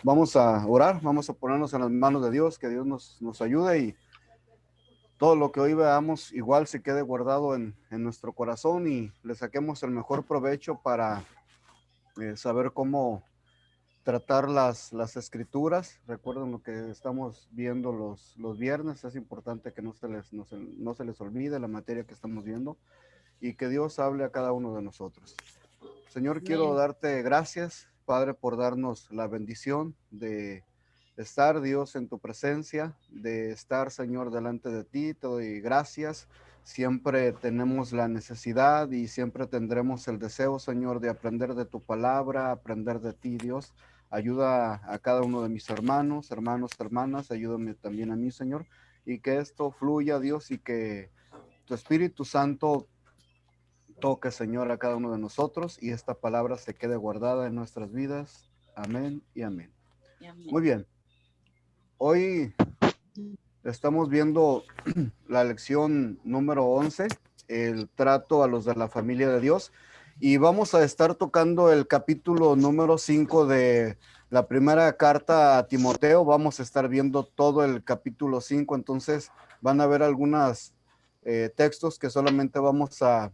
Vamos a orar, vamos a ponernos en las manos de Dios, que Dios nos ayude y todo lo que hoy veamos igual se quede guardado en nuestro corazón y le saquemos el mejor provecho para saber cómo tratar las escrituras. Recuerden lo que estamos viendo los viernes, es importante que no se les olvide la materia que estamos viendo y que Dios hable a cada uno de nosotros. Señor, quiero Amén. darte gracias, Padre, por darnos la bendición de estar, Dios, en tu presencia, de estar, Señor, delante de ti. Te doy gracias. Siempre tenemos la necesidad y siempre tendremos el deseo, Señor, de aprender de tu palabra, aprender de ti, Dios. Ayuda a cada uno de mis hermanos, hermanas, ayúdame también a mí, Señor, y que esto fluya, Dios, y que tu Espíritu Santo toque, Señor, a cada uno de nosotros y esta palabra se quede guardada en nuestras vidas. Amén y amén. Muy Amén. bien, hoy estamos viendo la lección número 11, el trato a los de la familia de Dios, y vamos a estar tocando el capítulo número 5 de la primera carta a Timoteo. Vamos a estar viendo todo el capítulo 5, entonces van a haber algunos textos que solamente vamos a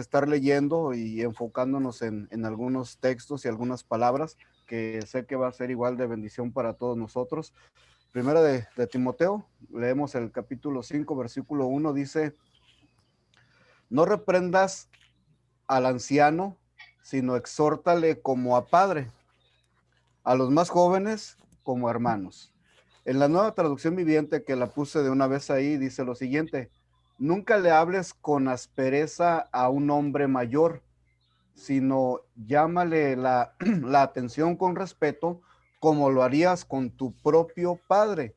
estar leyendo y enfocándonos en algunos textos y algunas palabras que sé que va a ser igual de bendición para todos nosotros. Primera de Timoteo, leemos el capítulo 5, versículo 1, dice, no reprendas al anciano, sino exhórtale como a padre, a los más jóvenes como hermanos. En la nueva traducción viviente que la puse de una vez ahí, dice lo siguiente, nunca le hables con aspereza a un hombre mayor, sino llámale la atención con respeto como lo harías con tu propio padre.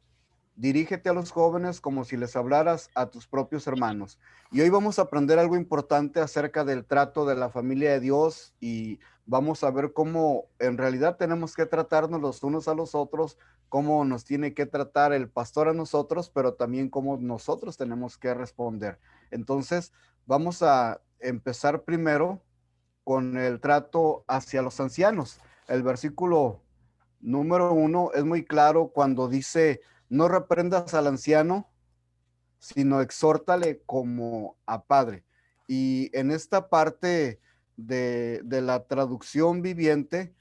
Dirígete a los jóvenes como si les hablaras a tus propios hermanos. Y hoy vamos a aprender algo importante acerca del trato de la familia de Dios y vamos a ver cómo en realidad tenemos que tratarnos los unos a los otros, cómo nos tiene que tratar el pastor a nosotros, pero también cómo nosotros tenemos que responder. Entonces, vamos a empezar primero con el trato hacia los ancianos. El versículo número 1 es muy claro cuando dice, no reprendas al anciano, sino exhórtale como a padre. Y en esta parte de la traducción viviente,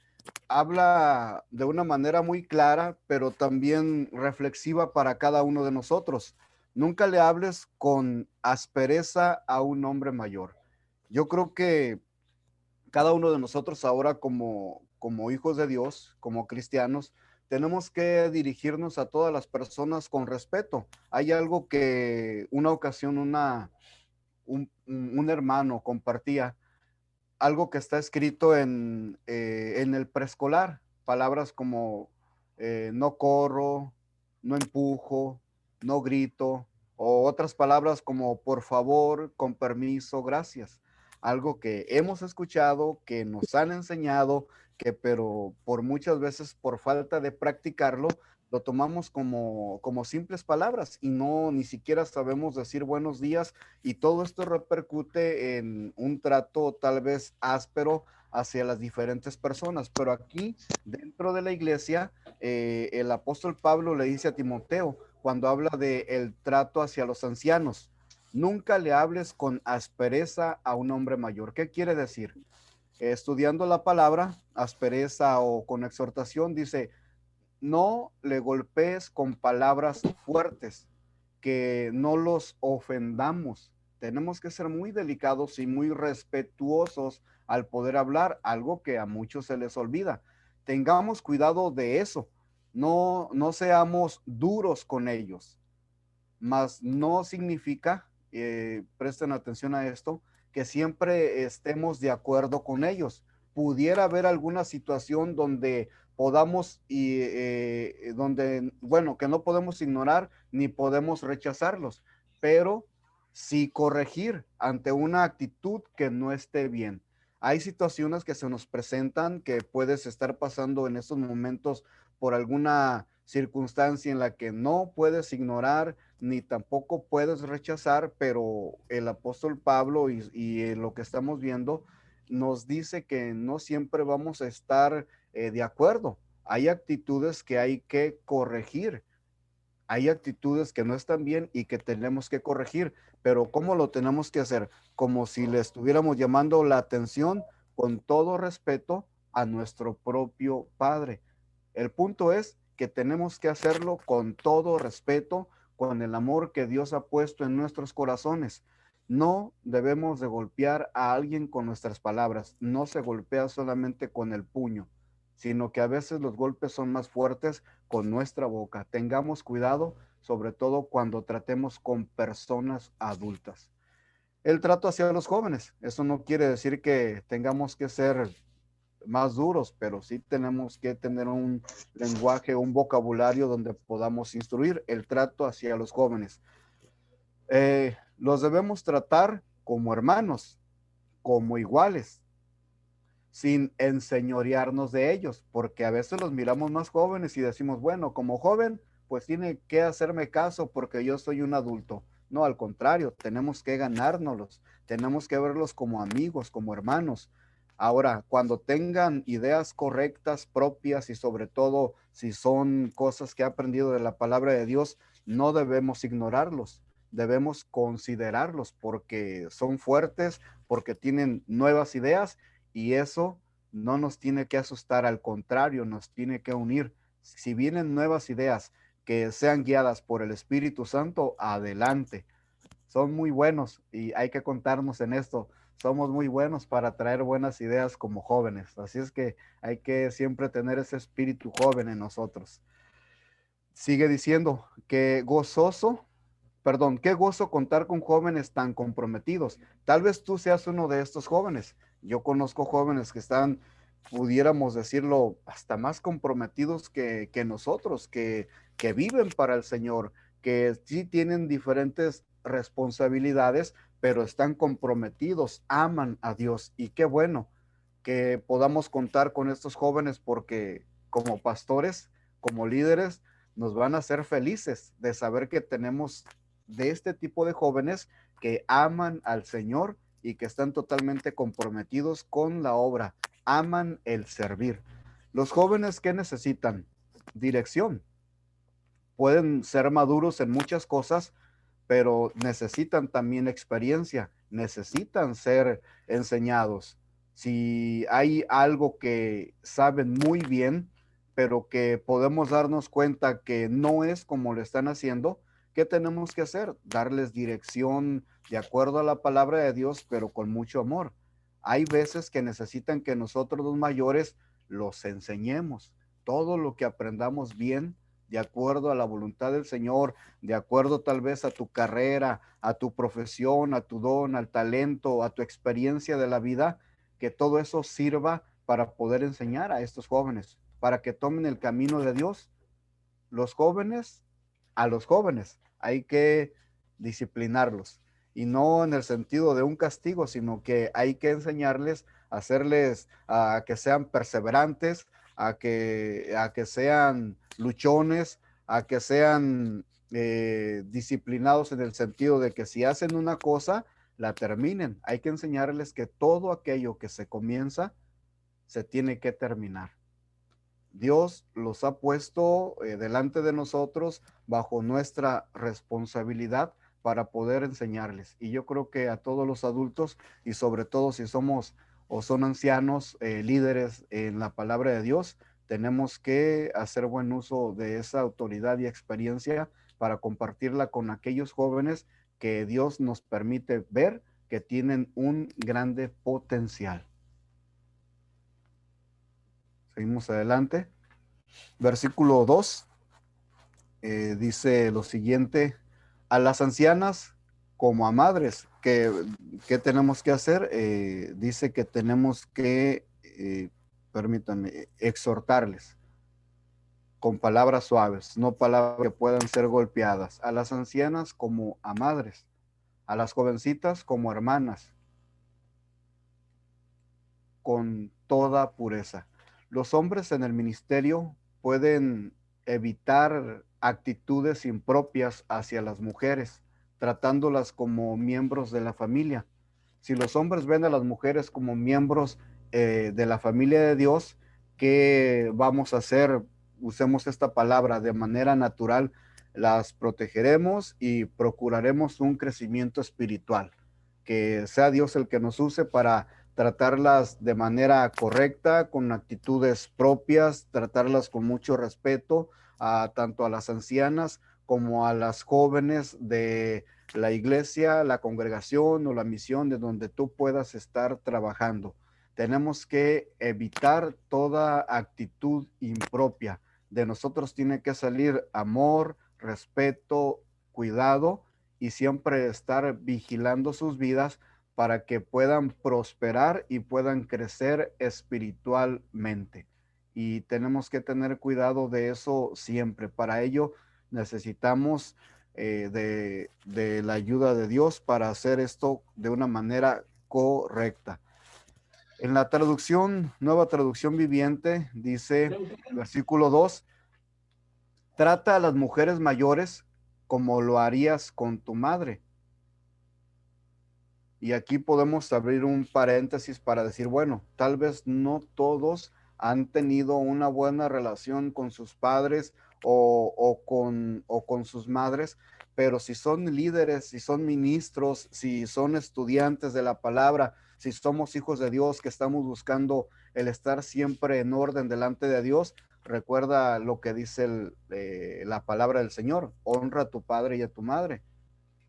habla de una manera muy clara, pero también reflexiva para cada uno de nosotros. Nunca le hables con aspereza a un hombre mayor. Yo creo que cada uno de nosotros ahora como hijos de Dios, como cristianos, tenemos que dirigirnos a todas las personas con respeto. Hay algo que una ocasión un hermano compartía, algo que está escrito en el preescolar, palabras como no corro, no empujo, no grito, o otras palabras como por favor, con permiso, gracias. Algo que hemos escuchado, que nos han enseñado, que pero por muchas veces por falta de practicarlo, lo tomamos como simples palabras y no ni siquiera sabemos decir buenos días y todo esto repercute en un trato tal vez áspero hacia las diferentes personas. Pero aquí, dentro de la iglesia, el apóstol Pablo le dice a Timoteo, cuando habla de el trato hacia los ancianos, nunca le hables con aspereza a un hombre mayor. ¿Qué quiere decir? Estudiando la palabra, aspereza o con exhortación, dice, no le golpees con palabras fuertes, que no los ofendamos. Tenemos que ser muy delicados y muy respetuosos al poder hablar, algo que a muchos se les olvida. Tengamos cuidado de eso. No seamos duros con ellos, mas no significa, presten atención a esto, que siempre estemos de acuerdo con ellos. Pudiera haber alguna situación donde podamos y donde, bueno, que no podemos ignorar ni podemos rechazarlos, pero sí corregir ante una actitud que no esté bien. Hay situaciones que se nos presentan que puedes estar pasando en estos momentos por alguna circunstancia en la que no puedes ignorar ni tampoco puedes rechazar, pero el apóstol Pablo y lo que estamos viendo nos dice que no siempre vamos a estar de acuerdo. Hay actitudes que hay que corregir, hay actitudes que no están bien y que tenemos que corregir, pero ¿cómo lo tenemos que hacer? Como si le estuviéramos llamando la atención con todo respeto a nuestro propio Padre. El punto es que tenemos que hacerlo con todo respeto, con el amor que Dios ha puesto en nuestros corazones. No debemos de golpear a alguien con nuestras palabras. No se golpea solamente con el puño, sino que a veces los golpes son más fuertes con nuestra boca. Tengamos cuidado, sobre todo cuando tratemos con personas adultas. El trato hacia los jóvenes, eso no quiere decir que tengamos que ser más duros, pero sí tenemos que tener un lenguaje, un vocabulario donde podamos instruir el trato hacia los jóvenes. Los debemos tratar como hermanos, como iguales, sin enseñorearnos de ellos, porque a veces los miramos más jóvenes y decimos, bueno, como joven, pues tiene que hacerme caso porque yo soy un adulto. No, al contrario, tenemos que ganárnoslos, tenemos que verlos como amigos, como hermanos. Ahora, cuando tengan ideas correctas, propias y sobre todo si son cosas que ha aprendido de la palabra de Dios, no debemos ignorarlos, debemos considerarlos porque son fuertes, porque tienen nuevas ideas y eso no nos tiene que asustar, al contrario, nos tiene que unir. Si vienen nuevas ideas que sean guiadas por el Espíritu Santo, adelante. Son muy buenos y hay que contarnos en esto. Somos muy buenos para traer buenas ideas como jóvenes. Así es que hay que siempre tener ese espíritu joven en nosotros. Sigue diciendo que gozoso, perdón, qué gozo contar con jóvenes tan comprometidos. Tal vez tú seas uno de estos jóvenes. Yo conozco jóvenes que están, pudiéramos decirlo, hasta más comprometidos que nosotros, que viven para el Señor, que sí tienen diferentes responsabilidades, pero están comprometidos, aman a Dios. Y qué bueno que podamos contar con estos jóvenes porque como pastores, como líderes, nos van a hacer felices de saber que tenemos de este tipo de jóvenes que aman al Señor y que están totalmente comprometidos con la obra, aman el servir. Los jóvenes que necesitan dirección, pueden ser maduros en muchas cosas, pero necesitan también experiencia, necesitan ser enseñados. Si hay algo que saben muy bien, pero que podemos darnos cuenta que no es como lo están haciendo, ¿qué tenemos que hacer? Darles dirección de acuerdo a la palabra de Dios, pero con mucho amor. Hay veces que necesitan que nosotros los mayores los enseñemos. Todo lo que aprendamos bien, de acuerdo a la voluntad del Señor, de acuerdo tal vez a tu carrera, a tu profesión, a tu don, al talento, a tu experiencia de la vida, que todo eso sirva para poder enseñar a estos jóvenes, para que tomen el camino de Dios. Los jóvenes, a los jóvenes, hay que disciplinarlos y no en el sentido de un castigo, sino que hay que enseñarles, hacerles a que sean perseverantes, a que sean luchones, a que sean disciplinados en el sentido de que si hacen una cosa, la terminen. Hay que enseñarles que todo aquello que se comienza, se tiene que terminar. Dios los ha puesto delante de nosotros bajo nuestra responsabilidad para poder enseñarles. Y yo creo que a todos los adultos y sobre todo si somos o son ancianos, líderes en la palabra de Dios, tenemos que hacer buen uso de esa autoridad y experiencia para compartirla con aquellos jóvenes que Dios nos permite ver que tienen un grande potencial. Seguimos adelante. Versículo 2 dice lo siguiente, a las ancianas como a madres, ¿qué tenemos que hacer? Dice que tenemos que, permítanme, exhortarles con palabras suaves, no palabras que puedan ser golpeadas, a las ancianas como a madres, a las jovencitas como hermanas, con toda pureza. Los hombres en el ministerio pueden evitar actitudes impropias hacia las mujeres, tratándolas como miembros de la familia. Si los hombres ven a las mujeres como miembros de la familia de Dios, ¿Qué vamos a hacer? Usemos esta palabra de manera natural, las protegeremos y procuraremos un crecimiento espiritual, que sea Dios el que nos use para tratarlas de manera correcta, con actitudes propias, tratarlas con mucho respeto, tanto a las ancianas como a las jóvenes de la iglesia, la congregación o la misión de donde tú puedas estar trabajando. Tenemos que evitar toda actitud impropia. De nosotros tiene que salir amor, respeto, cuidado y siempre estar vigilando sus vidas para que puedan prosperar y puedan crecer espiritualmente. Y tenemos que tener cuidado de eso siempre. Para ello necesitamos de la ayuda de Dios para hacer esto de una manera correcta. En la traducción, nueva traducción viviente, dice, versículo 2: trata a las mujeres mayores como lo harías con tu madre. Y aquí podemos abrir un paréntesis para decir, bueno, tal vez no todos han tenido una buena relación con sus padres o con sus madres, pero si son líderes, si son ministros, si son estudiantes de la palabra, si somos hijos de Dios que estamos buscando el estar siempre en orden delante de Dios, recuerda lo que dice la palabra del Señor: honra a tu padre y a tu madre.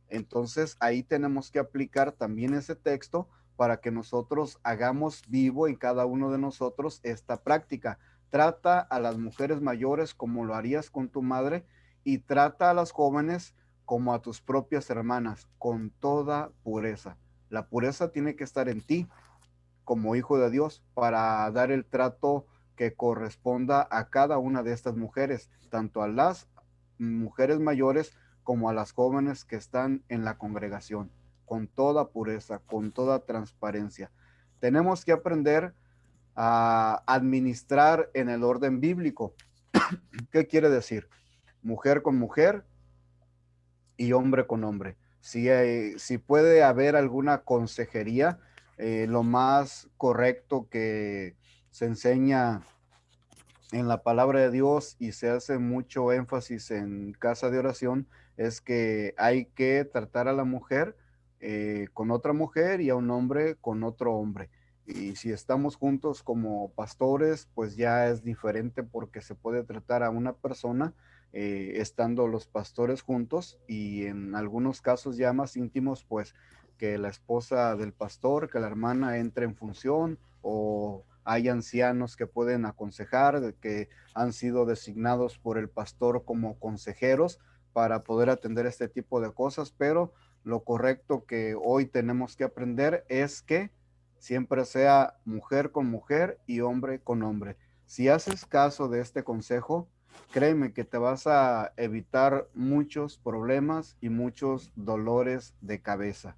Entonces ahí tenemos que aplicar también ese texto para que nosotros hagamos vivo en cada uno de nosotros esta práctica. Trata a las mujeres mayores como lo harías con tu madre y trata a las jóvenes como a tus propias hermanas, con toda pureza. La pureza tiene que estar en ti como hijo de Dios para dar el trato que corresponda a cada una de estas mujeres, tanto a las mujeres mayores como a las jóvenes que están en la congregación, con toda pureza, con toda transparencia. Tenemos que aprender a administrar en el orden bíblico. ¿Qué quiere decir? Mujer con mujer y hombre con hombre. Si puede haber alguna consejería, lo más correcto que se enseña en la palabra de Dios y se hace mucho énfasis en casa de oración es que hay que tratar a la mujer con otra mujer y a un hombre con otro hombre. Y si estamos juntos como pastores, pues ya es diferente porque se puede tratar a una persona estando los pastores juntos y en algunos casos ya más íntimos, pues que la esposa del pastor, que la hermana entre en función o hay ancianos que pueden aconsejar, que han sido designados por el pastor como consejeros para poder atender este tipo de cosas, pero lo correcto que hoy tenemos que aprender es que siempre sea mujer con mujer y hombre con hombre. Si haces caso de este consejo, créeme que te vas a evitar muchos problemas y muchos dolores de cabeza.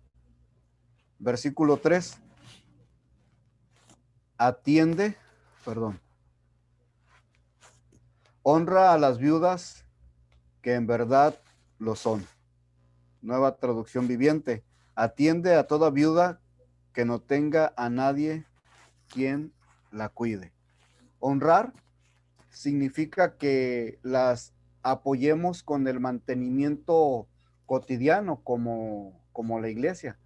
Versículo 3: atiende, perdón, honra a las viudas que en verdad lo son. Nueva traducción viviente. Atiende a toda viuda que no tenga a nadie quien la cuide. Honrar significa que las apoyemos con el mantenimiento cotidiano como la iglesia,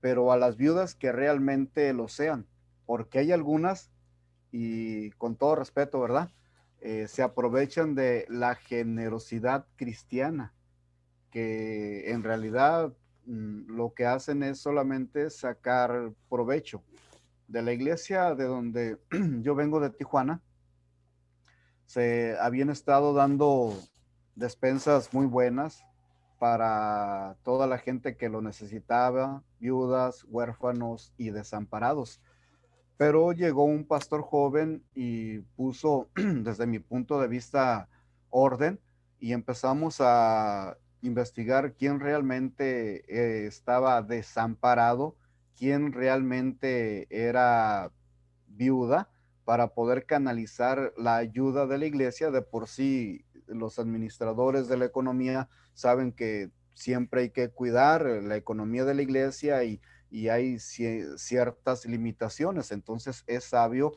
pero a las viudas que realmente lo sean, porque hay algunas, y con todo respeto, ¿verdad? Se aprovechan de la generosidad cristiana, que en realidad lo que hacen es solamente sacar provecho. De la iglesia de donde yo vengo, de Tijuana, se habían estado dando despensas muy buenas para toda la gente que lo necesitaba, viudas, huérfanos y desamparados. Pero llegó un pastor joven y puso, desde mi punto de vista, orden, y empezamos a investigar quién realmente estaba desamparado, quién realmente era viuda, para poder canalizar la ayuda de la iglesia. De por sí, los administradores de la economía saben que siempre hay que cuidar la economía de la iglesia y hay ciertas limitaciones. Entonces es sabio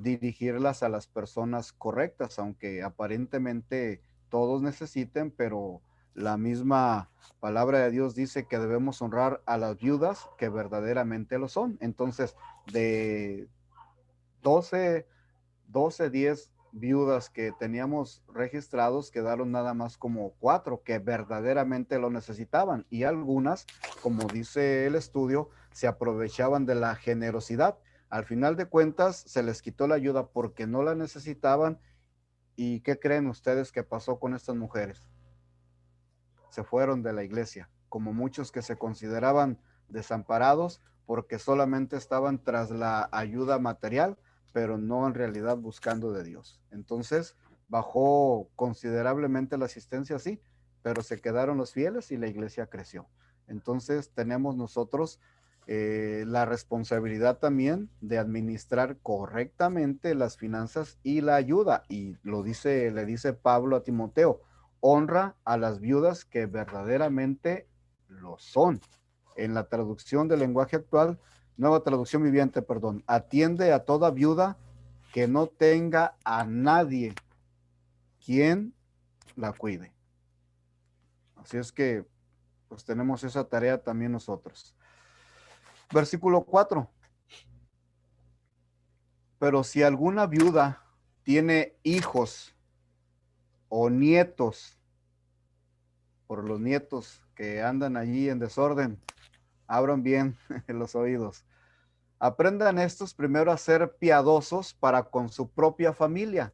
dirigirlas a las personas correctas, aunque aparentemente todos necesiten, pero la misma palabra de Dios dice que debemos honrar a las viudas que verdaderamente lo son. Entonces, de 12 10 viudas que teníamos registrados, quedaron nada más como 4 que verdaderamente lo necesitaban, y algunas, como dice el estudio, se aprovechaban de la generosidad. Al final de cuentas, se les quitó la ayuda porque no la necesitaban. ¿Y qué creen ustedes que pasó con estas mujeres? Se fueron de la iglesia, como muchos que se consideraban desamparados porque solamente estaban tras la ayuda material, pero no en realidad buscando de Dios. Entonces bajó considerablemente la asistencia, sí, pero se quedaron los fieles y la iglesia creció. Entonces tenemos nosotros la responsabilidad también de administrar correctamente las finanzas y la ayuda. Y le dice Pablo a Timoteo: honra a las viudas que verdaderamente lo son. En la traducción del lenguaje actual, nueva traducción viviente, perdón, atiende a toda viuda que no tenga a nadie quien la cuide. Así es que, pues tenemos esa tarea también nosotros. Versículo 4. Pero si alguna viuda tiene hijos o nietos, por los nietos que andan allí en desorden, abran bien los oídos. Aprendan estos primero a ser piadosos para con su propia familia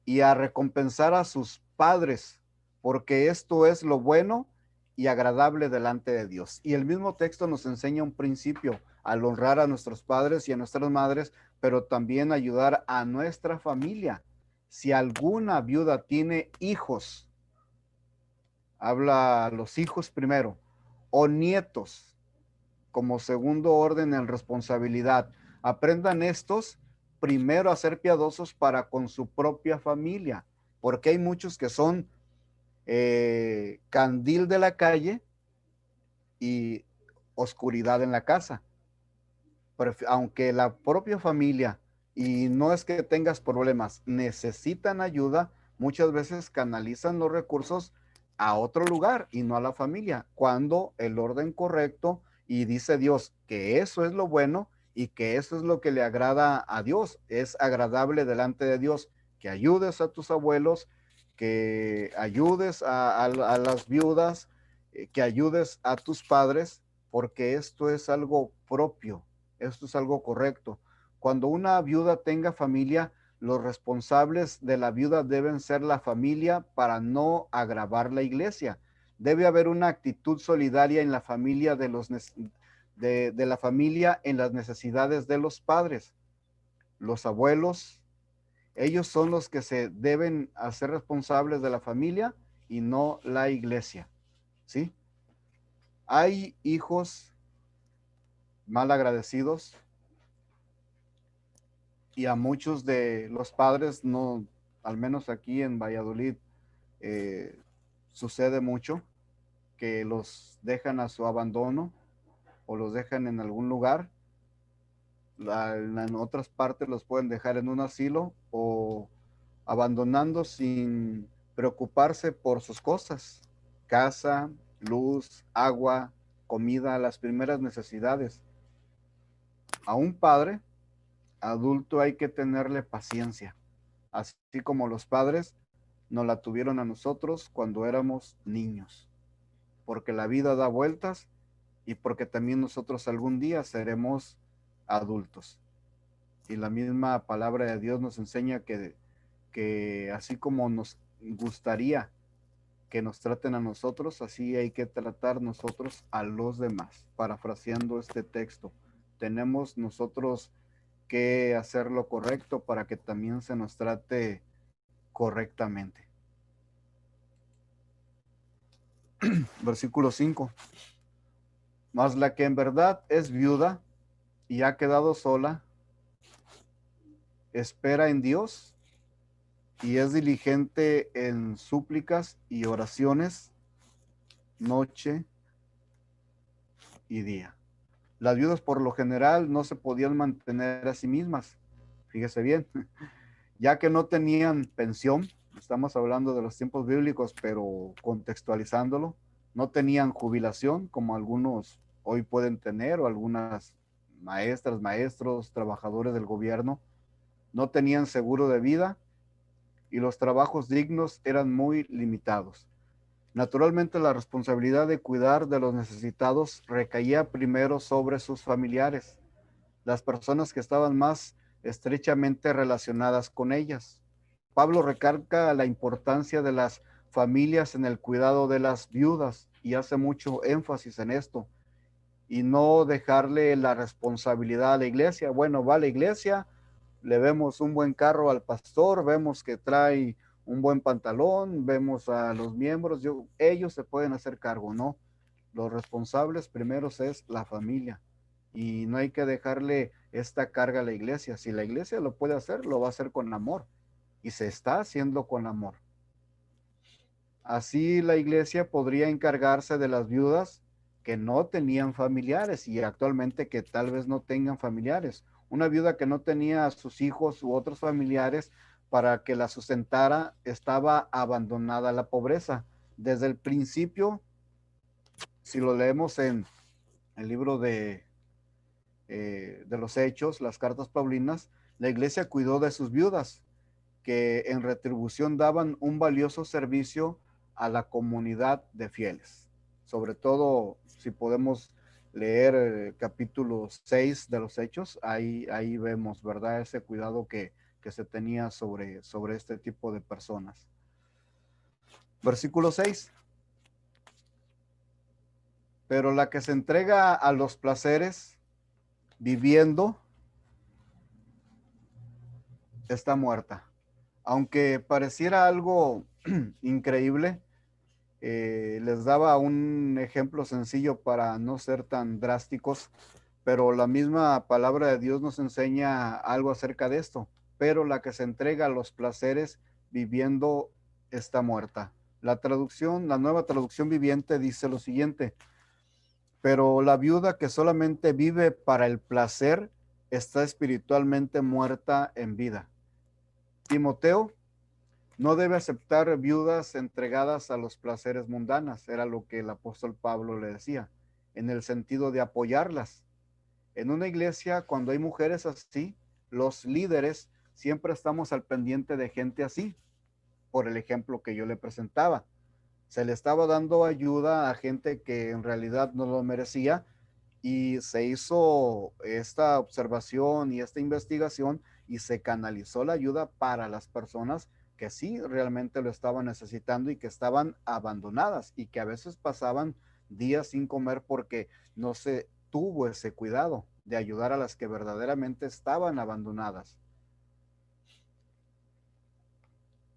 y a recompensar a sus padres, porque esto es lo bueno y agradable delante de Dios. Y el mismo texto nos enseña un principio al honrar a nuestros padres y a nuestras madres, pero también ayudar a nuestra familia. Si alguna viuda tiene hijos, habla a los hijos primero, o nietos, como segundo orden en responsabilidad. Aprendan estos primero a ser piadosos para con su propia familia, porque hay muchos que son candil de la calle y oscuridad en la casa. Pero aunque la propia familia, y no es que tengas problemas, necesitan ayuda, muchas veces canalizan los recursos a otro lugar y no a la familia, cuando el orden correcto, y dice Dios que eso es lo bueno y que eso es lo que le agrada a Dios, es agradable delante de Dios que ayudes a tus abuelos, que ayudes a las viudas, que ayudes a tus padres, porque esto es algo propio. Esto es algo correcto. Cuando una viuda tenga familia, los responsables de la viuda deben ser la familia para no agravar la iglesia. Debe haber una actitud solidaria en la familia de la familia en las necesidades de los padres. Los abuelos, ellos son los que se deben hacer responsables de la familia y no la iglesia. ¿Sí? Hay hijos mal agradecidos, y a muchos de los padres, no, al menos aquí en Valladolid, eh, sucede mucho que los dejan a su abandono o los dejan en algún lugar. En otras partes los pueden dejar en un asilo o abandonando sin preocuparse por sus cosas: casa, luz, agua, comida, las primeras necesidades. A un padre adulto hay que tenerle paciencia, así como los padres nos la tuvieron a nosotros cuando éramos niños, porque la vida da vueltas y porque también nosotros algún día seremos adultos. Y la misma palabra de Dios nos enseña que así como nos gustaría que nos traten a nosotros, así hay que tratar nosotros a los demás. Parafraseando este texto, tenemos nosotros que hacer lo correcto para que también se nos trate correctamente. Versículo 5. Mas la que en verdad es viuda y ha quedado sola, espera en Dios y es diligente en súplicas y oraciones noche y día. Las viudas por lo general no se podían mantener a sí mismas fíjese bien, ya que no tenían pensión, estamos hablando de los tiempos bíblicos, pero contextualizándolo, no tenían jubilación como algunos hoy pueden tener, o algunas maestras, maestros, trabajadores del gobierno, no tenían seguro de vida y los trabajos dignos eran muy limitados. Naturalmente, la responsabilidad de cuidar de los necesitados recaía primero sobre sus familiares, las personas que estaban más estrechamente relacionadas con ellas. Pablo recalca la importancia de las familias en el cuidado de las viudas y hace mucho énfasis en esto y no dejarle la responsabilidad a la iglesia. Bueno, va a la iglesia, le vemos un buen carro al pastor, vemos que trae un buen pantalón, vemos a los miembros, ellos se pueden hacer cargo, ¿no? Los responsables primeros es la familia y no hay que dejarle esta carga a la iglesia. Si la iglesia lo puede hacer, lo va a hacer con amor y se está haciendo con amor. Así la iglesia podría encargarse de las viudas que no tenían familiares y actualmente que tal vez no tengan familiares. Una viuda que no tenía a sus hijos u otros familiares para que la sustentara estaba abandonada a la pobreza. Desde el principio, si lo leemos en el libro de los Hechos, las cartas paulinas, la iglesia cuidó de sus viudas, que en retribución daban un valioso servicio a la comunidad de fieles. Sobre todo, si podemos leer capítulo 6 de los Hechos, ahí vemos, ¿verdad? Ese cuidado que se tenía sobre este tipo de personas. Versículo 6. Pero la que se entrega a los placeres viviendo está muerta. Aunque pareciera algo increíble, les daba un ejemplo sencillo para no ser tan drásticos, pero la misma palabra de Dios nos enseña algo acerca de esto. Pero la que se entrega a los placeres viviendo está muerta. La nueva traducción viviente dice lo siguiente: pero la viuda que solamente vive para el placer está espiritualmente muerta en vida. Timoteo no debe aceptar viudas entregadas a los placeres mundanos, era lo que el apóstol Pablo le decía, en el sentido de apoyarlas. En una iglesia, cuando hay mujeres así, los líderes siempre estamos al pendiente de gente así, por el ejemplo que yo le presentaba. Se le estaba dando ayuda a gente que en realidad no lo merecía y se hizo esta observación y esta investigación y se canalizó la ayuda para las personas que sí realmente lo estaban necesitando y que estaban abandonadas y que a veces pasaban días sin comer porque no se tuvo ese cuidado de ayudar a las que verdaderamente estaban abandonadas.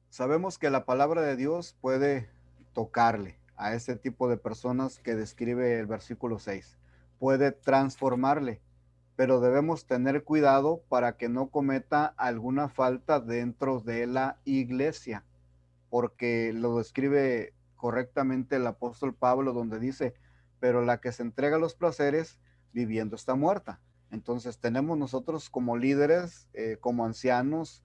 Sabemos que la palabra de Dios puede tocarle a ese tipo de personas que describe el versículo 6. Puede transformarle, pero debemos tener cuidado para que no cometa alguna falta dentro de la iglesia, porque lo describe correctamente el apóstol Pablo, donde dice, pero la que se entrega a los placeres viviendo está muerta. Entonces tenemos nosotros como líderes, como ancianos,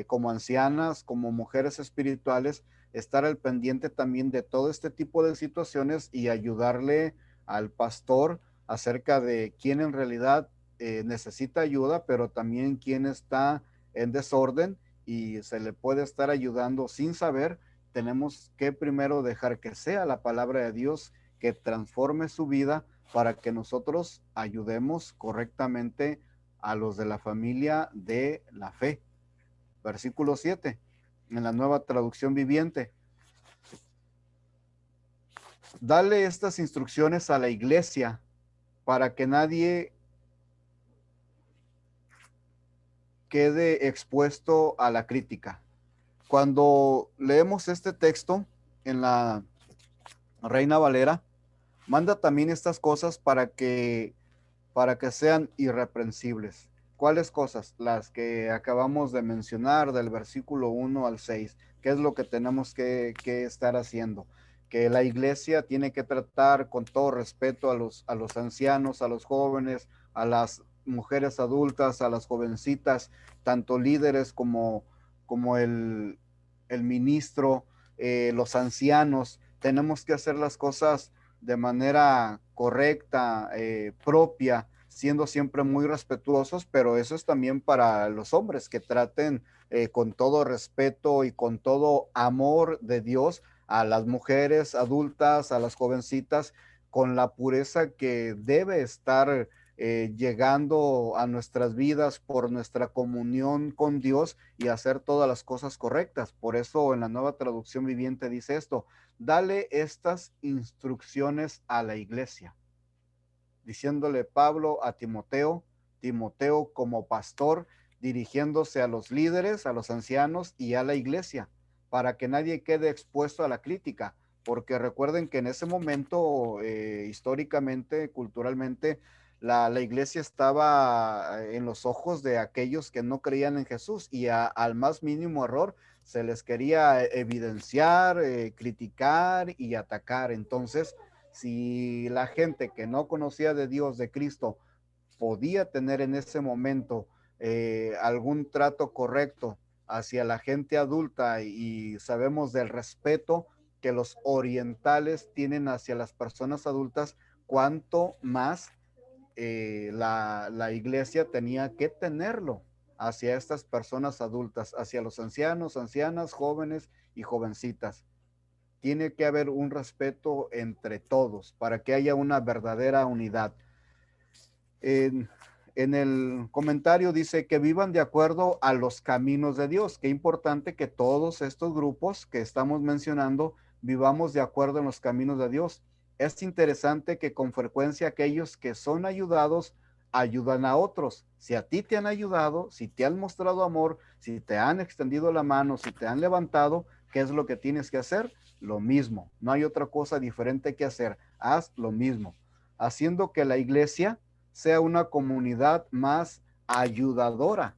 como ancianas, como mujeres espirituales, estar al pendiente también de todo este tipo de situaciones y ayudarle al pastor acerca de quién en realidad necesita ayuda, pero también quién está en desorden y se le puede estar ayudando sin saber. Tenemos que primero dejar que sea la palabra de Dios que transforme su vida para que nosotros ayudemos correctamente a los de la familia de la fe. Versículo 7, en la nueva traducción viviente. Dale estas instrucciones a la iglesia para que nadie quede expuesto a la crítica. Cuando leemos este texto en la Reina Valera, manda también estas cosas para que sean irreprensibles. ¿Cuáles cosas? Las que acabamos de mencionar del versículo 1 al 6. ¿Qué es lo que tenemos que estar haciendo? Que la iglesia tiene que tratar con todo respeto a los ancianos, a los jóvenes, a las mujeres adultas, a las jovencitas, tanto líderes como el ministro, los ancianos, tenemos que hacer las cosas de manera correcta, propia, siendo siempre muy respetuosos, pero eso es también para los hombres, que traten con todo respeto y con todo amor de Dios a las mujeres adultas, a las jovencitas, con la pureza que debe estar llegando a nuestras vidas por nuestra comunión con Dios y hacer todas las cosas correctas. Por eso en la Nueva Traducción Viviente dice esto: dale estas instrucciones a la iglesia, diciéndole Pablo a Timoteo, Timoteo como pastor, dirigiéndose a los líderes, a los ancianos y a la iglesia, para que nadie quede expuesto a la crítica, porque recuerden que en ese momento, históricamente, culturalmente, la iglesia estaba en los ojos de aquellos que no creían en Jesús, y al más mínimo error se les quería evidenciar, criticar y atacar. Entonces, si la gente que no conocía de Dios, de Cristo, podía tener en ese momento algún trato correcto hacia la gente adulta, y sabemos del respeto que los orientales tienen hacia las personas adultas, cuanto más la iglesia tenía que tenerlo hacia estas personas adultas, hacia los ancianos, ancianas, jóvenes y jovencitas. Tiene que haber un respeto entre todos para que haya una verdadera unidad. En, en el comentario dice que vivan de acuerdo a los caminos de Dios. Qué importante que todos estos grupos que estamos mencionando vivamos de acuerdo en los caminos de Dios. Es interesante que con frecuencia aquellos que son ayudados ayudan a otros. Si a ti te han ayudado, si te han mostrado amor, si te han extendido la mano, si te han levantado, ¿qué es lo que tienes que hacer? Lo mismo. No hay otra cosa diferente que hacer. Haz lo mismo, haciendo que la iglesia sea una comunidad más ayudadora,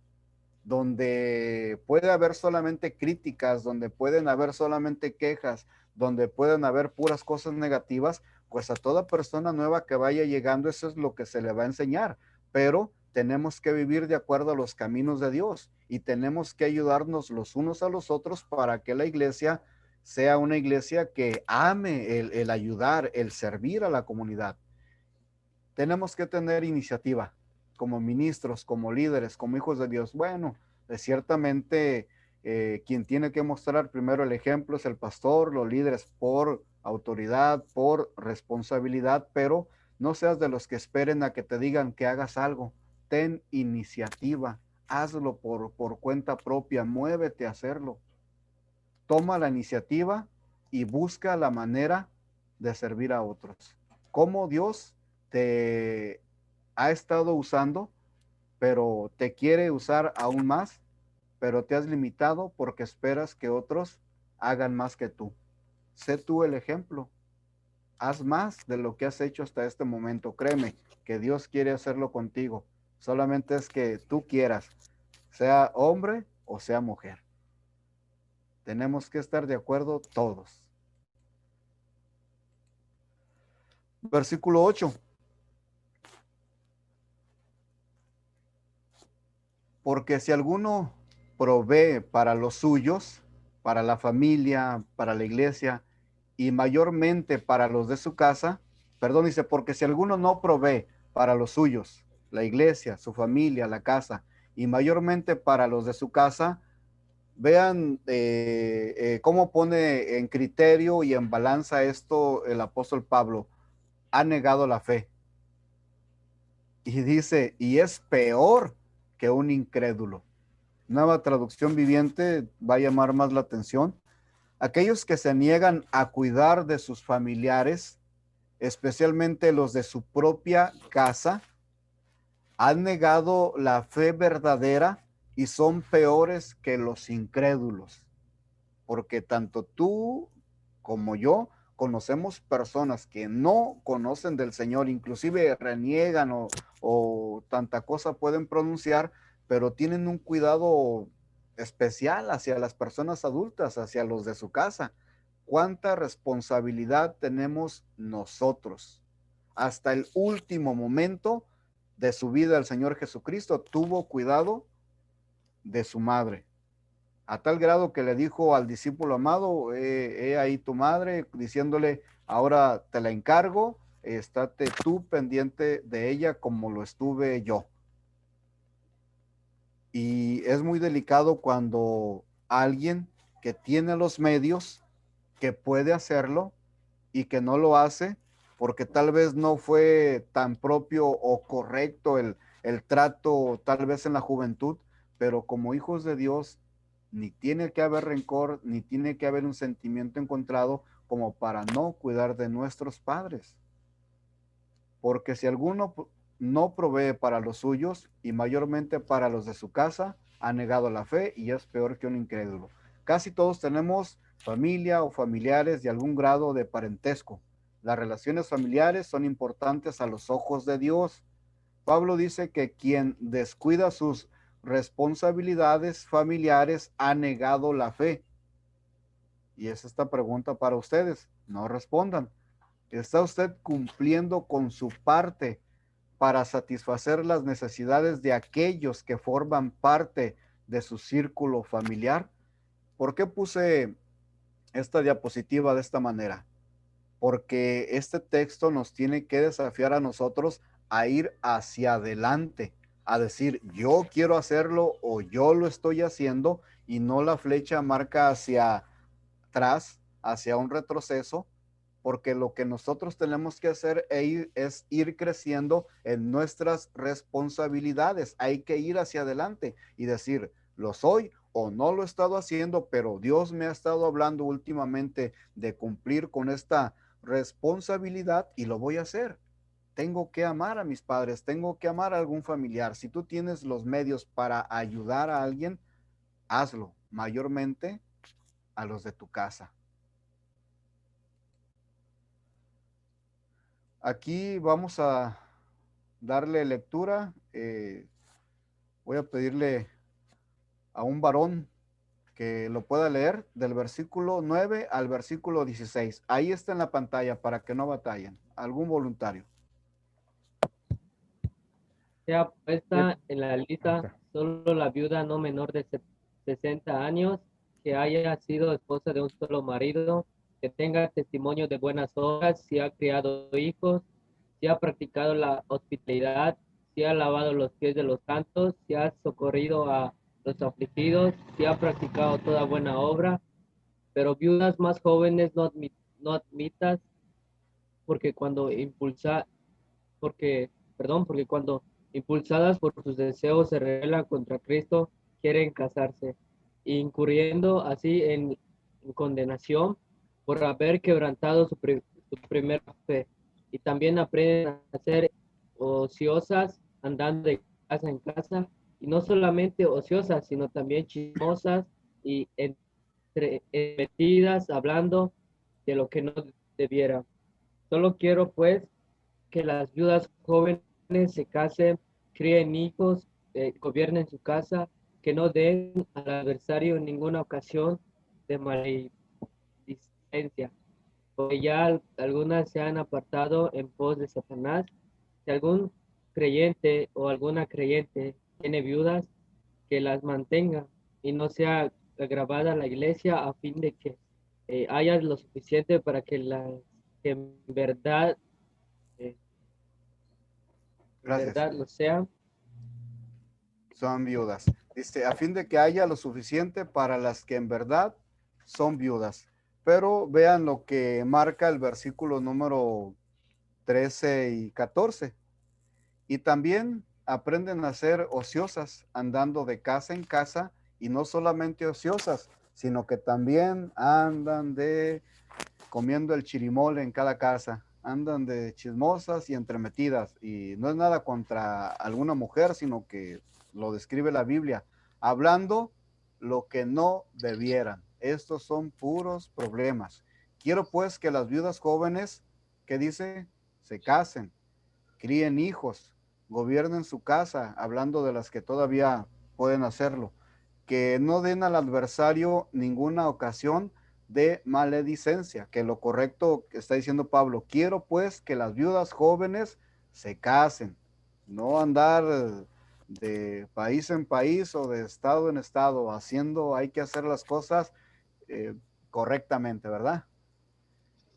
donde puede haber solamente críticas, donde pueden haber solamente quejas, donde pueden haber puras cosas negativas. Pues a toda persona nueva que vaya llegando, eso es lo que se le va a enseñar. Pero tenemos que vivir de acuerdo a los caminos de Dios, y tenemos que ayudarnos los unos a los otros para que la iglesia sea una iglesia que ame el ayudar, el servir a la comunidad. Tenemos que tener iniciativa como ministros, como líderes, como hijos de Dios. Bueno, ciertamente quien tiene que mostrar primero el ejemplo es el pastor, los líderes por autoridad, por responsabilidad, pero no seas de los que esperen a que te digan que hagas algo. Ten iniciativa, hazlo por cuenta propia, muévete a hacerlo. Toma la iniciativa y busca la manera de servir a otros. Cómo Dios te ha estado usando, pero te quiere usar aún más, pero te has limitado porque esperas que otros hagan más que tú. Sé tú el ejemplo. Haz más de lo que has hecho hasta este momento. Créeme que Dios quiere hacerlo contigo. Solamente es que tú quieras, sea hombre o sea mujer. Tenemos que estar de acuerdo todos. Versículo 8. Porque si alguno provee para los suyos, para la familia, para la iglesia, y mayormente para los de su casa, perdón, dice, porque si alguno no provee para los suyos, la iglesia, su familia, la casa, y mayormente para los de su casa, vean cómo pone en criterio y en balanza esto el apóstol Pablo. Ha negado la fe. Y dice, y es peor que un incrédulo. Nueva Traducción Viviente va a llamar más la atención. Aquellos que se niegan a cuidar de sus familiares, especialmente los de su propia casa, han negado la fe verdadera y son peores que los incrédulos. Porque tanto tú como yo conocemos personas que no conocen del Señor, inclusive reniegan o tanta cosa pueden pronunciar, pero tienen un cuidado especial hacia las personas adultas, hacia los de su casa. ¿Cuánta responsabilidad tenemos nosotros? Hasta el último momento de su vida, el Señor Jesucristo tuvo cuidado de su madre, a tal grado que le dijo al discípulo amado, he ahí tu madre, diciéndole, ahora te la encargo, estate tú pendiente de ella como lo estuve yo. Y es muy delicado cuando alguien que tiene los medios, que puede hacerlo y que no lo hace, porque tal vez no fue tan propio o correcto el trato, tal vez en la juventud, pero como hijos de Dios, ni tiene que haber rencor, ni tiene que haber un sentimiento encontrado como para no cuidar de nuestros padres. Porque si alguno no provee para los suyos y mayormente para los de su casa, ha negado la fe y es peor que un incrédulo. Casi todos tenemos familia o familiares de algún grado de parentesco. Las relaciones familiares son importantes a los ojos de Dios. Pablo dice que quien descuida sus responsabilidades familiares ha negado la fe. Y es esta pregunta para ustedes. No respondan. ¿Está usted cumpliendo con su parte para satisfacer las necesidades de aquellos que forman parte de su círculo familiar? ¿Por qué puse esta diapositiva de esta manera? Porque este texto nos tiene que desafiar a nosotros a ir hacia adelante, a decir, yo quiero hacerlo o yo lo estoy haciendo, y no la flecha marca hacia atrás, hacia un retroceso, porque lo que nosotros tenemos que hacer es ir creciendo en nuestras responsabilidades. Hay que ir hacia adelante y decir, lo soy o no lo he estado haciendo, pero Dios me ha estado hablando últimamente de cumplir con esta responsabilidad y lo voy a hacer. Tengo que amar a mis padres, tengo que amar a algún familiar. Si tú tienes los medios para ayudar a alguien, hazlo, mayormente a los de tu casa. Aquí vamos a darle lectura. Voy a pedirle a un varón que lo pueda leer del versículo 9 al versículo 16. Ahí está en la pantalla para que no batallen. ¿Algún voluntario? Sea puesta en la lista solo la viuda no menor de 60 años, que haya sido esposa de un solo marido, que tenga testimonio de buenas obras, si ha criado hijos, si ha practicado la hospitalidad, si ha lavado los pies de los santos, si ha socorrido a los afligidos, si ha practicado toda buena obra, pero viudas más jóvenes no admitas, porque cuando impulsa, porque cuando impulsadas por sus deseos se rebelan contra Cristo, quieren casarse, incurriendo así en condenación por haber quebrantado su primera fe. Y también aprenden a ser ociosas, andando de casa en casa, y no solamente ociosas, sino también chismosas y metidas hablando de lo que no debiera. Solo quiero pues que las viudas jóvenes se casen, críen hijos, gobiernen su casa, que no den al adversario en ninguna ocasión de maledicencia, porque ya algunas se han apartado en pos de Satanás. Si algún creyente o alguna creyente tiene viudas, que las mantenga y no sea agravada la iglesia, a fin de que haya lo suficiente para que las que eh, en Gracias. verdad lo sea. Son viudas. Dice, a fin de que haya lo suficiente para las que en verdad son viudas. Pero vean lo que marca el versículo número 13 y 14. Y también aprenden a ser ociosas, andando de casa en casa, y no solamente ociosas, sino que también andan de comiendo el chirimole en cada casa, andan de chismosas y entremetidas, y no es nada contra alguna mujer, sino que lo describe la Biblia, hablando lo que no debieran. Estos son puros problemas. Quiero pues que las viudas jóvenes, ¿qué dice? Se casen, críen hijos, gobiernen su casa, hablando de las que todavía pueden hacerlo, que no den al adversario ninguna ocasión de maledicencia, que lo correcto que está diciendo Pablo, quiero pues que las viudas jóvenes se casen, no andar de país en país o de estado en estado, hay que hacer las cosas correctamente, ¿verdad?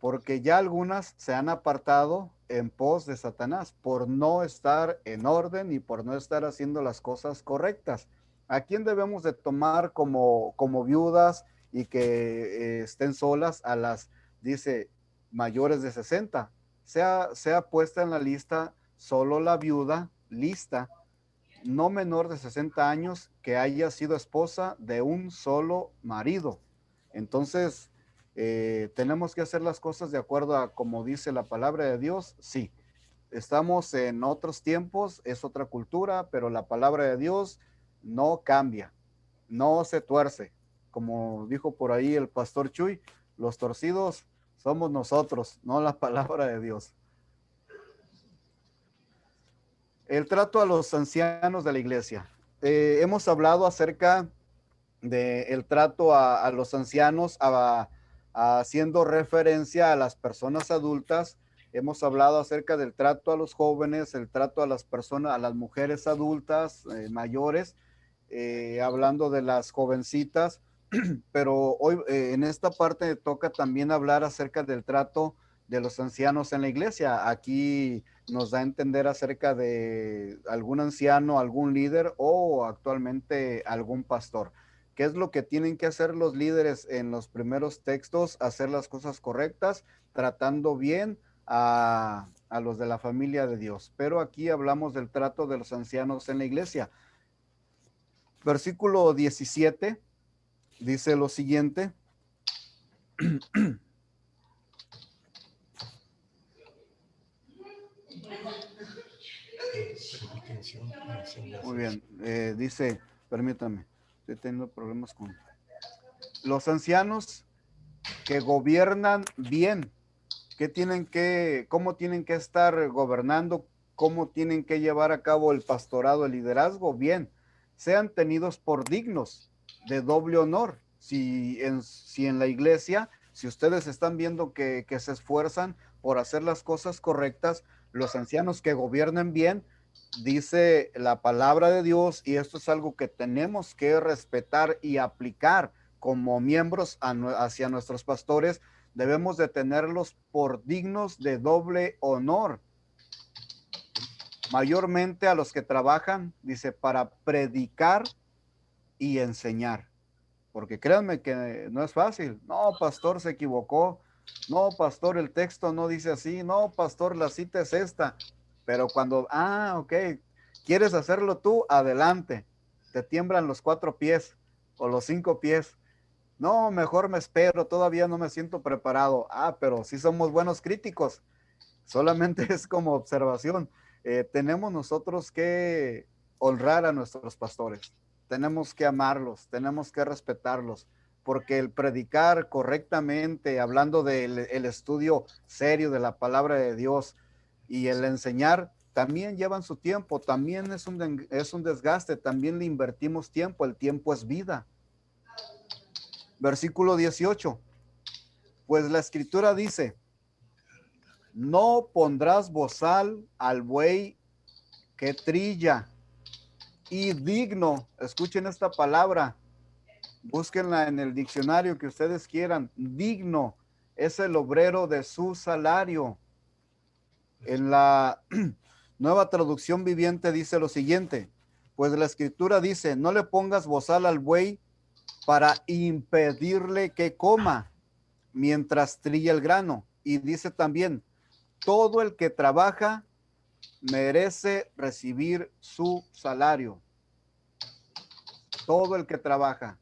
Porque ya algunas se han apartado en pos de Satanás por no estar en orden y por no estar haciendo las cosas correctas. ¿A quién debemos de tomar como viudas y que estén solas? A las, dice, mayores de 60. Sea puesta en la lista solo la viuda lista, no menor de 60 años, que haya sido esposa de un solo marido. Entonces, tenemos que hacer las cosas de acuerdo a como dice la palabra de Dios. Sí, estamos en otros tiempos, es otra cultura, pero la palabra de Dios no cambia, no se tuerce. Como dijo por ahí el pastor Chuy, los torcidos somos nosotros, no la palabra de Dios. El trato a los ancianos de la iglesia. Hemos hablado acerca del trato a los ancianos, haciendo referencia a las personas adultas. Hemos hablado acerca del trato a los jóvenes, el trato a las personas, a las mujeres adultas, mayores, hablando de las jovencitas, pero hoy en esta parte toca también hablar acerca del trato de los ancianos en la iglesia. Aquí nos da a entender acerca de algún anciano, algún líder o actualmente algún pastor. ¿Qué es lo que tienen que hacer los líderes en los primeros textos? Hacer las cosas correctas, tratando bien a los de la familia de Dios. Pero aquí hablamos del trato de los ancianos en la iglesia. Versículo 17 dice lo siguiente. Muy bien, dice, permítame, estoy teniendo problemas con los ancianos que gobiernan bien. ¿Cómo tienen que estar gobernando? ¿Cómo tienen que llevar a cabo el pastorado, el liderazgo? Bien, sean tenidos por dignos de doble honor. Si en la iglesia, si ustedes están viendo que se esfuerzan por hacer las cosas correctas, los ancianos que gobiernen bien, dice la palabra de Dios, y esto es algo que tenemos que respetar y aplicar como miembros hacia nuestros pastores. Debemos de tenerlos por dignos de doble honor, mayormente a los que trabajan, dice, para predicar y enseñar, porque créanme que no es fácil. No, pastor, se equivocó. No, pastor, el texto no dice así. No, pastor, la cita es esta. Pero cuando, ok, quieres hacerlo tú, adelante. Te tiemblan los 4 pies o los 5 pies. No, mejor me espero, todavía no me siento preparado. Pero sí somos buenos críticos, solamente es como observación. Tenemos nosotros que honrar a nuestros pastores, tenemos que amarlos, tenemos que respetarlos, porque el predicar correctamente, hablando del el estudio serio de la palabra de Dios y el enseñar, también llevan su tiempo, también es un desgaste, también le invertimos tiempo, el tiempo es vida. Versículo 18. Pues la escritura dice: no pondrás bozal al buey que trilla, y digno, escuchen esta palabra, búsquenla en el diccionario que ustedes quieran, digno es el obrero de su salario. En la nueva traducción viviente dice lo siguiente: pues la escritura dice, no le pongas bozal al buey para impedirle que coma mientras trilla el grano. Y dice también, todo el que trabaja merece recibir su salario. Todo el que trabaja.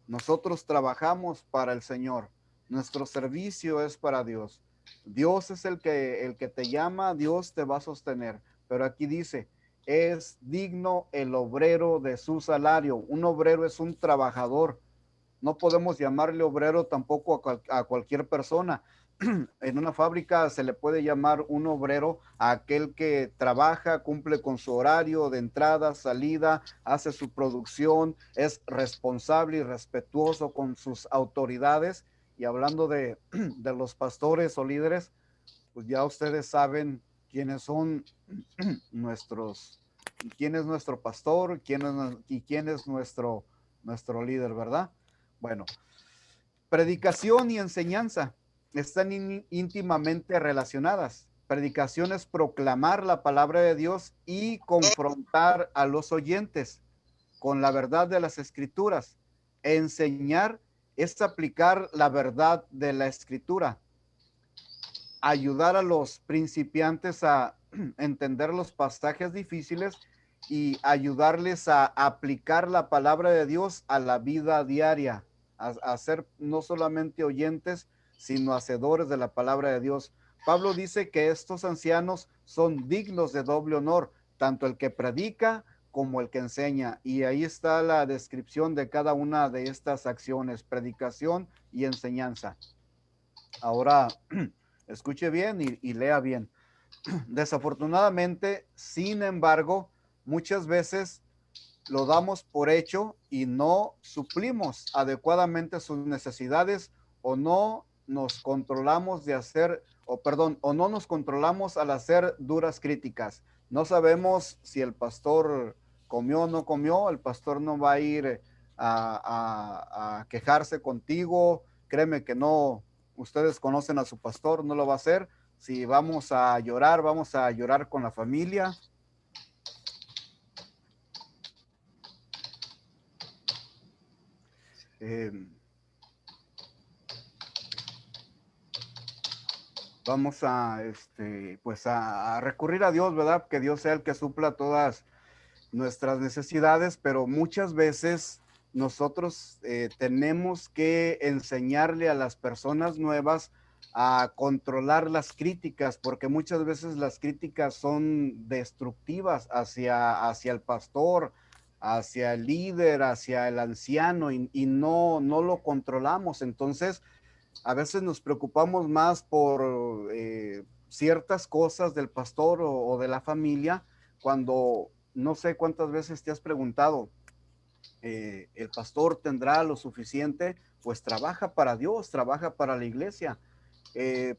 Nosotros trabajamos para el Señor. Nuestro servicio es para Dios. Dios es el que te llama, Dios te va a sostener. Pero aquí dice, es digno el obrero de su salario. Un obrero es un trabajador. No podemos llamarle obrero tampoco a cualquier persona. En una fábrica se le puede llamar un obrero a aquel que trabaja, cumple con su horario de entrada, salida, hace su producción, es responsable y respetuoso con sus autoridades. Y hablando de los pastores o líderes, pues ya ustedes saben quiénes son nuestros quién es nuestro pastor, quién es nuestro líder, ¿verdad? Bueno, predicación y enseñanza están íntimamente relacionadas. Predicación es proclamar la palabra de Dios y confrontar a los oyentes con la verdad de las escrituras. Enseñar es aplicar la verdad de la escritura. Ayudar a los principiantes a entender los pasajes difíciles y ayudarles a aplicar la palabra de Dios a la vida diaria, a ser no solamente oyentes, sino hacedores de la palabra de Dios. Pablo dice que estos ancianos son dignos de doble honor, tanto el que predica como el que enseña. Y ahí está la descripción de cada una de estas acciones, predicación y enseñanza. Ahora, escuche bien y lea bien. Desafortunadamente, sin embargo, muchas veces lo damos por hecho y no suplimos adecuadamente sus necesidades o no nos controlamos de hacer, o no nos controlamos al hacer duras críticas. No sabemos si el pastor comió o no comió, el pastor no va a ir a quejarse contigo, créeme que no, ustedes conocen a su pastor, no lo va a hacer. Si vamos a llorar con la familia. Eh, Vamos a, pues a recurrir a Dios, ¿verdad? Que Dios sea el que supla todas nuestras necesidades, pero muchas veces nosotros tenemos que enseñarle a las personas nuevas a controlar las críticas, porque muchas veces las críticas son destructivas hacia el pastor, hacia el líder, hacia el anciano, y no lo controlamos. Entonces, a veces nos preocupamos más por ciertas cosas del pastor o de la familia, cuando no sé cuántas veces te has preguntado, ¿el pastor tendrá lo suficiente? Pues trabaja para Dios, trabaja para la iglesia.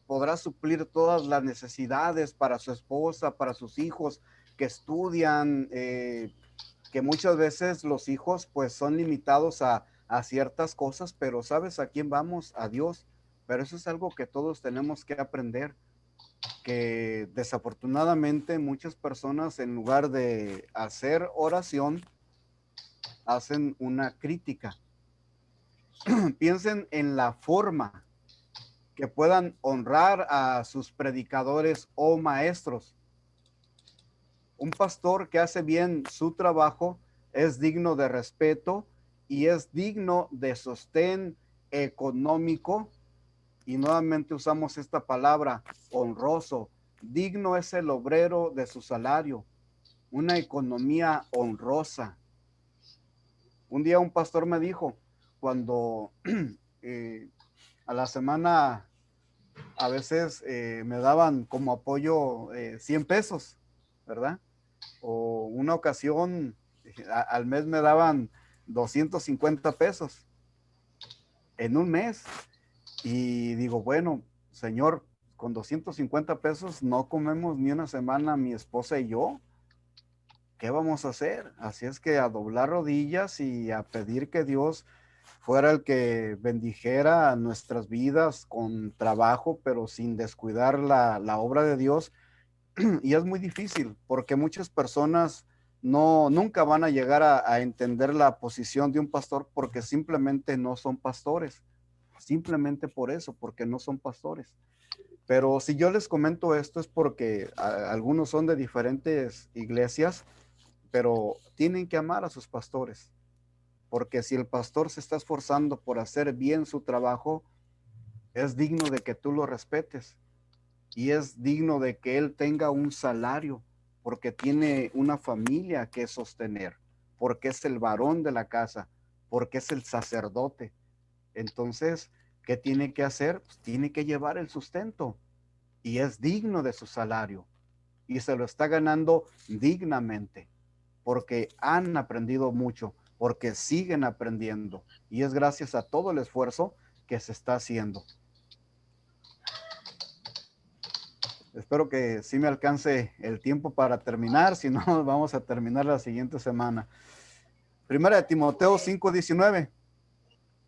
Podrá suplir todas las necesidades para su esposa, para sus hijos que estudian, que muchas veces los hijos pues son limitados a ciertas cosas, pero ¿sabes a quién vamos? A Dios. Pero eso es algo que todos tenemos que aprender, que desafortunadamente muchas personas en lugar de hacer oración, hacen una crítica. Piensen en la forma que puedan honrar a sus predicadores o maestros. Un pastor que hace bien su trabajo es digno de respeto y es digno de sostén económico. Y nuevamente usamos esta palabra, honroso. Digno es el obrero de su salario, una economía honrosa. Un día un pastor me dijo, cuando a la semana a veces me daban como apoyo 100 pesos, ¿verdad? O una ocasión al mes me daban 250 pesos en un mes. Y digo, bueno, señor, con 250 pesos no comemos ni una semana mi esposa y yo. ¿Qué vamos a hacer? Así es que a doblar rodillas y a pedir que Dios fuera el que bendijera nuestras vidas con trabajo, pero sin descuidar la obra de Dios. Y es muy difícil porque muchas personas nunca van a llegar a entender la posición de un pastor porque simplemente no son pastores. Simplemente por eso, porque no son pastores. Pero si yo les comento esto es porque algunos son de diferentes iglesias, pero tienen que amar a sus pastores, porque si el pastor se está esforzando por hacer bien su trabajo, es digno de que tú lo respetes y es digno de que él tenga un salario, porque tiene una familia que sostener, porque es el varón de la casa, porque es el sacerdote. Entonces, ¿qué tiene que hacer? Pues tiene que llevar el sustento y es digno de su salario y se lo está ganando dignamente porque han aprendido mucho, porque siguen aprendiendo y es gracias a todo el esfuerzo que se está haciendo. Espero que sí me alcance el tiempo para terminar, si no, vamos a terminar la siguiente semana. Primera de Timoteo 5:19.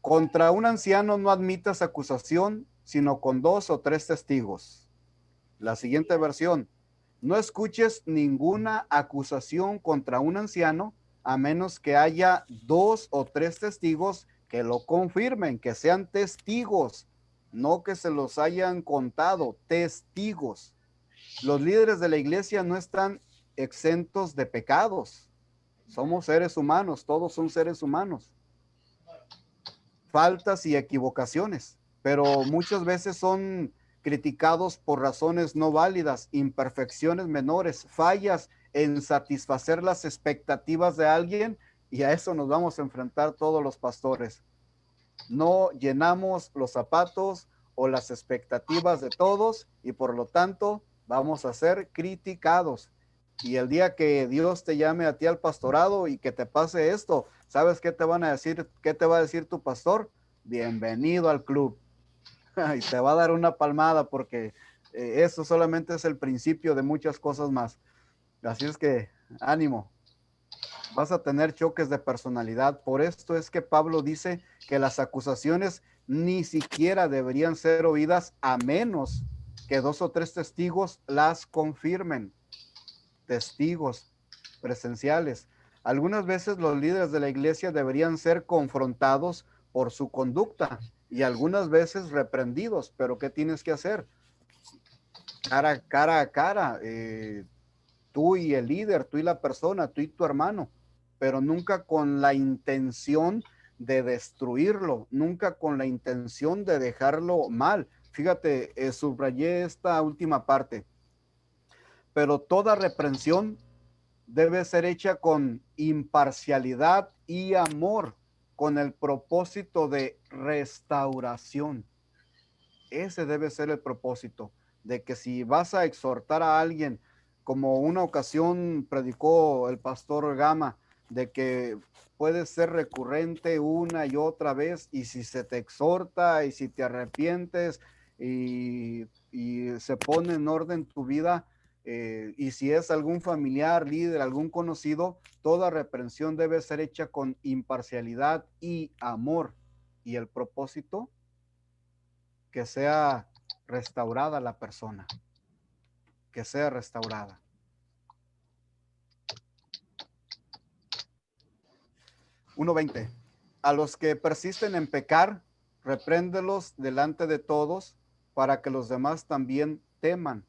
Contra un anciano no admitas acusación, sino con 2 o 3 testigos. La siguiente versión. No escuches ninguna acusación contra un anciano, a menos que haya 2 o 3 testigos que lo confirmen, que sean testigos, no que se los hayan contado, testigos. Los líderes de la iglesia no están exentos de pecados. Somos seres humanos, todos son seres humanos. Faltas y equivocaciones, pero muchas veces son criticados por razones no válidas, imperfecciones menores, fallas en satisfacer las expectativas de alguien, y a eso nos vamos a enfrentar todos los pastores. No llenamos los zapatos o las expectativas de todos y por lo tanto vamos a ser criticados. Y el día que Dios te llame a ti al pastorado y que te pase esto, ¿sabes qué te van a decir? ¿Qué te va a decir tu pastor? Bienvenido al club. Y te va a dar una palmada porque eso solamente es el principio de muchas cosas más. Así es que ánimo. Vas a tener choques de personalidad. Por esto es que Pablo dice que las acusaciones ni siquiera deberían ser oídas a menos que 2 o 3 testigos las confirmen. Testigos presenciales. Algunas veces los líderes de la iglesia deberían ser confrontados por su conducta y algunas veces reprendidos, pero ¿qué tienes que hacer? Cara a cara, tú y el líder, tú y la persona, tú y tu hermano, pero nunca con la intención de destruirlo, nunca con la intención de dejarlo mal. Fíjate, subrayé esta última parte, pero toda reprensión debe ser hecha con imparcialidad y amor, con el propósito de restauración. Ese debe ser el propósito, de que si vas a exhortar a alguien, como una ocasión predicó el pastor Gama, de que puede ser recurrente una y otra vez, y si se te exhorta y si te arrepientes y se pone en orden tu vida, y si es algún familiar, líder, algún conocido, toda reprensión debe ser hecha con imparcialidad y amor. Y el propósito, que sea restaurada la persona, que sea restaurada. 1:20. A los que persisten en pecar, repréndelos delante de todos para que los demás también teman.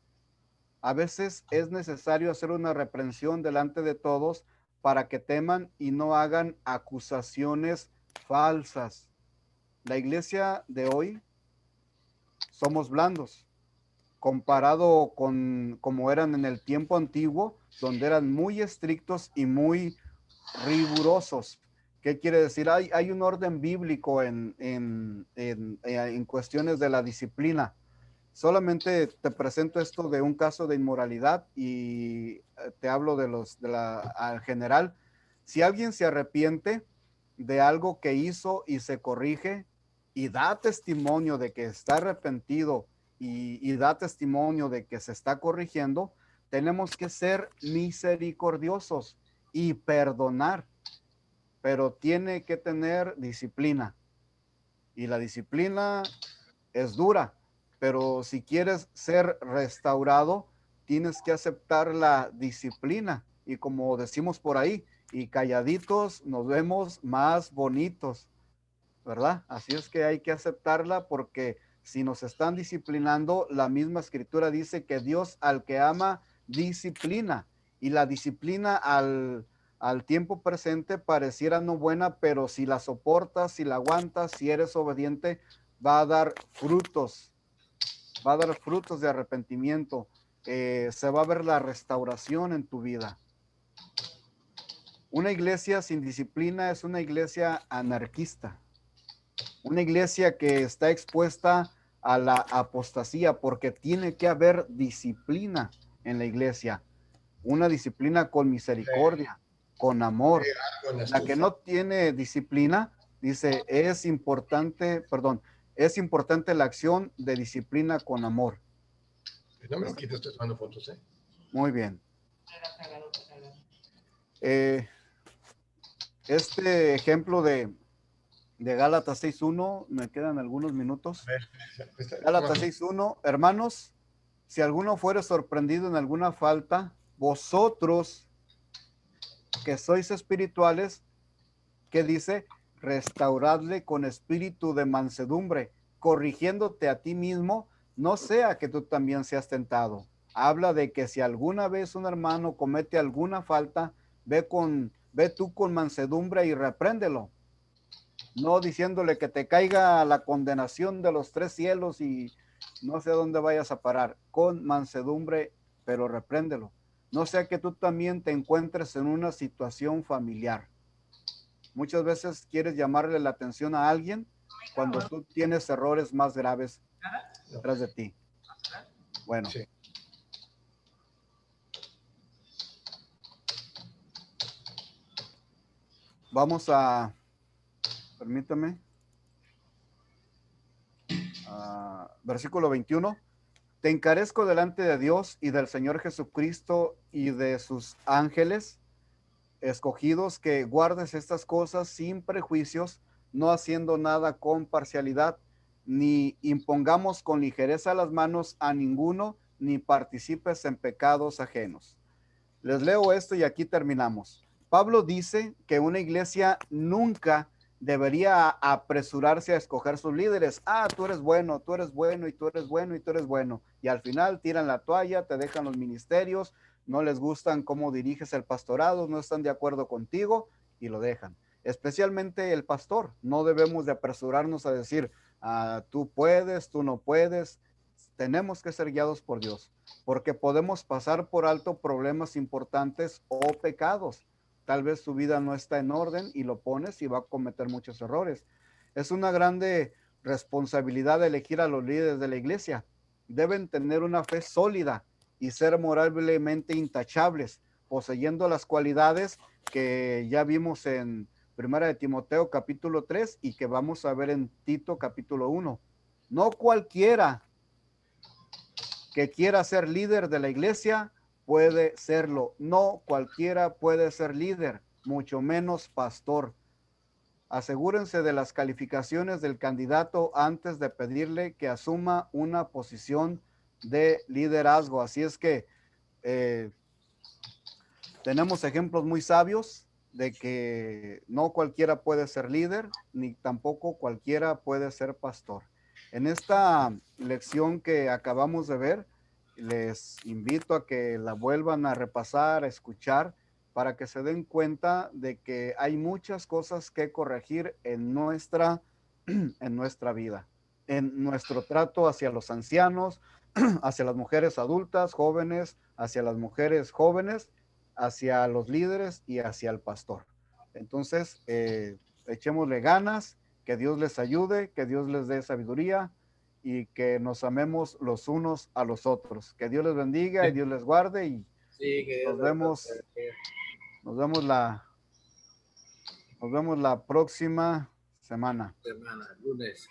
A veces es necesario hacer una reprensión delante de todos para que teman y no hagan acusaciones falsas. La iglesia de hoy somos blandos, comparado con como eran en el tiempo antiguo, donde eran muy estrictos y muy rigurosos. ¿Qué quiere decir? Hay un orden bíblico en cuestiones de la disciplina. Solamente te presento esto de un caso de inmoralidad y te hablo al general. Si alguien se arrepiente de algo que hizo y se corrige y da testimonio de que está arrepentido y da testimonio de que se está corrigiendo, tenemos que ser misericordiosos y perdonar, pero tiene que tener disciplina. Y la disciplina es dura, pero si quieres ser restaurado, tienes que aceptar la disciplina. Y como decimos por ahí, y calladitos nos vemos más bonitos, ¿verdad? Así es que hay que aceptarla porque si nos están disciplinando, la misma escritura dice que Dios al que ama, disciplina. Y la disciplina al tiempo presente pareciera no buena, pero si la soportas, si la aguantas, si eres obediente, va a dar frutos, va a dar frutos de arrepentimiento. Se va a ver la restauración en tu vida. Una iglesia sin disciplina es una iglesia anarquista. Una iglesia que está expuesta a la apostasía porque tiene que haber disciplina en la iglesia. Una disciplina con misericordia, con amor. La que no tiene disciplina, dice, es importante la acción de disciplina con amor. No me lo quites, estoy tomando fotos, ¿eh? Muy bien. Este ejemplo de Gálatas 6:1, me quedan algunos minutos. A ver, Gálatas 6:1, hermanos, si alguno fuere sorprendido en alguna falta, vosotros que sois espirituales, ¿qué dice? Restauradle con espíritu de mansedumbre, corrigiéndote a ti mismo, no sea que tú también seas tentado. Habla de que si alguna vez un hermano comete alguna falta, ve tú con mansedumbre y repréndelo. No diciéndole que te caiga la condenación de los 3 cielos y no sé dónde vayas a parar. Con mansedumbre, pero repréndelo. No sea que tú también te encuentres en una situación familiar. Muchas veces quieres llamarle la atención a alguien cuando tú tienes errores más graves detrás de ti. Bueno. Sí. Vamos a, permítame, versículo 21. Te encarezco delante de Dios y del Señor Jesucristo y de sus ángeles escogidos, que guardes estas cosas sin prejuicios, no haciendo nada con parcialidad, ni impongamos con ligereza las manos a ninguno, ni participes en pecados ajenos. Les leo esto y aquí terminamos. Pablo dice que una iglesia nunca debería apresurarse a escoger sus líderes. Tú eres bueno, tú eres bueno, y tú eres bueno, y tú eres bueno. Y al final tiran la toalla, te dejan los ministerios, no les gustan cómo diriges el pastorado, no están de acuerdo contigo y lo dejan. Especialmente el pastor. No debemos de apresurarnos a decir, tú puedes, tú no puedes. Tenemos que ser guiados por Dios, porque podemos pasar por alto problemas importantes o pecados. Tal vez su vida no está en orden y lo pones y va a cometer muchos errores. Es una grande responsabilidad elegir a los líderes de la iglesia. Deben tener una fe sólida y ser moralmente intachables, poseyendo las cualidades que ya vimos en Primera de Timoteo capítulo 3 y que vamos a ver en Tito capítulo 1. No cualquiera que quiera ser líder de la iglesia puede serlo. No cualquiera puede ser líder, mucho menos pastor. Asegúrense de las calificaciones del candidato antes de pedirle que asuma una posición de liderazgo. Así es que tenemos ejemplos muy sabios de que no cualquiera puede ser líder, ni tampoco cualquiera puede ser pastor. En esta lección que acabamos de ver, les invito a que la vuelvan a repasar, a escuchar, para que se den cuenta de que hay muchas cosas que corregir en nuestra vida, en nuestro trato hacia los ancianos, hacia las mujeres adultas, jóvenes, hacia las mujeres jóvenes, hacia los líderes y hacia el pastor. Entonces, echémosle ganas, que Dios les ayude, que Dios les dé sabiduría y que nos amemos los unos a los otros. Que Dios les bendiga y Dios les guarde y nos vemos la próxima semana. Lunes.